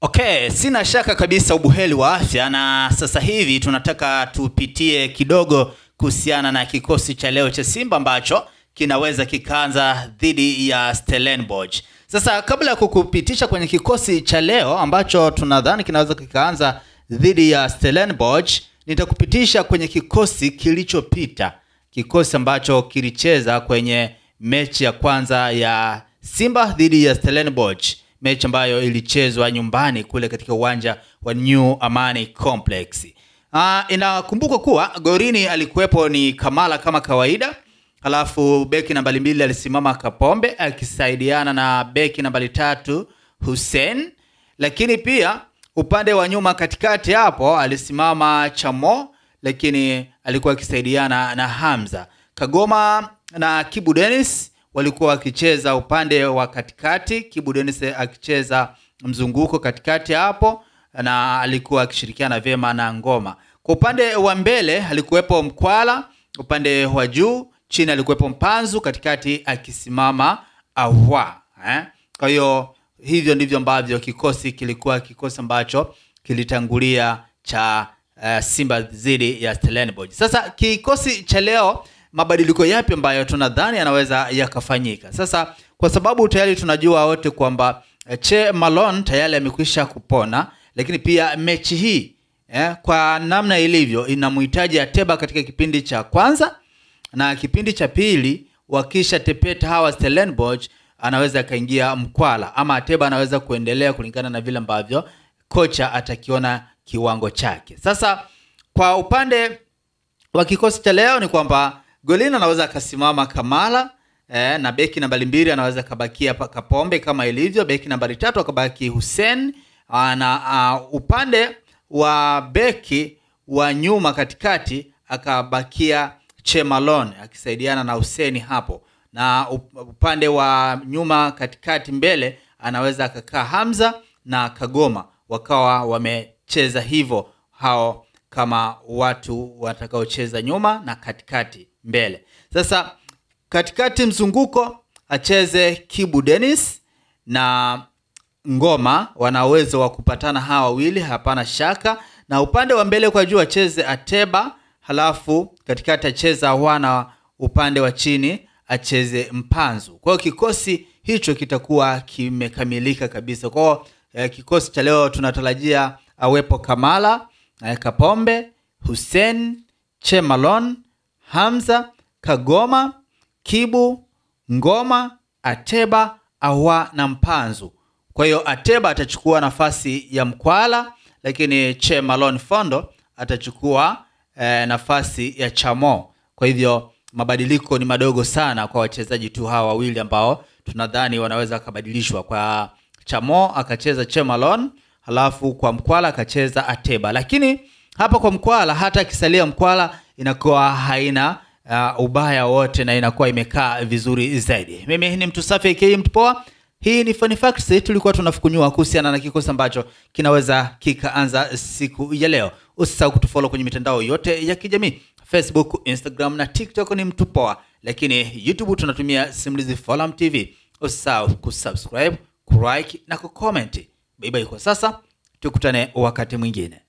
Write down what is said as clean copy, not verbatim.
Okay, sina shaka kabisa ubuheri wa afya, na sasa hivi tunataka tupitie kidogo kuhusiana na kikosi cha leo cha Simba ambacho kinaweza kikaanza dhidi ya Stellenbosch. Sasa kabla ya kukupitisha kwenye kikosi cha leo ambacho tunadhani kinaweza kikaanza dhidi ya Stellenbosch, nitakupitisha kwenye kikosi kilichopita, kikosi ambacho kilicheza kwenye mechi ya kwanza ya Simba dhidi ya Stellenbosch, mechi ambayo ilichezwa nyumbani kule katika uwanja wa New Amani Complex. Inakumbuka kuwa golini alikuwepo ni Kamala kama kawaida, halafu beki nambari 2 alisimama Kapombe akisaidiana na beki nambari 3 Hussein, lakini pia upande wa nyuma katikati hapo alisimama Chamo, lakini alikuwa akisaidiana na Hamza. Kagoma na Kibu Dennis walikuwa wakicheza upande wa katikati, Kibu Dennis akicheza mzunguko katikati hapo na alikuwa akishirikiana vyema na Ngoma. Kwa upande wa mbele alikuwepo Mkwala, upande wa juu chini alikuwepo Mpanzu, katikati akisimama Ahwa. Kwa hiyo hivyo ndivyo ambavyo kikosi kilikuwa kikosi ambacho kilitangulia cha Simba dhidi ya Stellenbosch. Sasa kikosi cha leo, mabadiliko yapi ambayo tunadhani yanaweza yakafanyika? Sasa kwa sababu tayari tunajua wote kwamba Che Malone tayari amekwisha kupona, lakini pia mechi hii kwa namna ilivyo inamhitaji Ateba katika kipindi cha kwanza, na kipindi cha pili wakisha tepeta hawa Stellenbosch anaweza kaingia Mkwala, ama Ateba anaweza kuendelea kulingana na vile ambavyo kocha atakiona kiwango chake. Sasa kwa upande wa kikosi cha leo ni kwamba golini anaweza akasimama Kamala, na beki nambari 2 anaweza kabakia Kapombe kama ilivyo, beki nambari 3 akabaki Hussein, na upande wa beki wa nyuma katikati akabakia Che Malone akisaidiana na Hussein hapo, na upande wa nyuma katikati mbele anaweza akakaa Hamza na Kagoma, wakawa wamecheza hivyo hao kama watu watakaocheza nyuma na katikati mbele. Sasa katikati mzunguko acheze Kibu Dennis na Ngoma, wana uwezo wa kupatana hawa wawili, hapana shaka. Na upande wa mbele kwa juu acheze Ateba, halafu katikati acheza wana, upande wa chini acheze Mpanzu. Kwa hiyo kikosi hicho kitakuwa kimekamilika kabisa. Kwa hiyo kikosi cha leo tunatarajia awepo Kamala, Kapombe, Hussein, Che Malone, Hamza, Kagoma, Kibu, Ngoma, Ateba, Ahwa na Mpanzu. Kwa hiyo Ateba atachukua nafasi ya Mkwala, lakini Che Malone Fondo atachukua nafasi ya Chamo. Kwa hivyo mabadiliko ni madogo sana kwa wachezaji tu hawa wawili ambao tunadhani wanaweza kubadilishwa. Kwa Chamo akacheza Che Malone, halafu kwa Mkwala akacheza Ateba. Lakini hapa kwa Mkwala, hata akisalia Mkwala inakuwa haina ubaya wote na inakuwa imekaa vizuri zaidi. Mimi ni Mtu Safi aka Mtu Poa. Hii ni Funny Facts, tulikuwa tunafukunyua kuhusiana na kikosi ambacho kinaweza kikaanza siku ya leo. Usisahau kutufollow kwenye mitandao yote ya kijamii, Facebook, Instagram na TikTok ni Mtu Poa, lakini YouTube tunatumia Simulizi Forum TV. Usisahau kusubscribe, kulike na kucomment. Bye bye kwa sasa, tukutane wakati mwingine.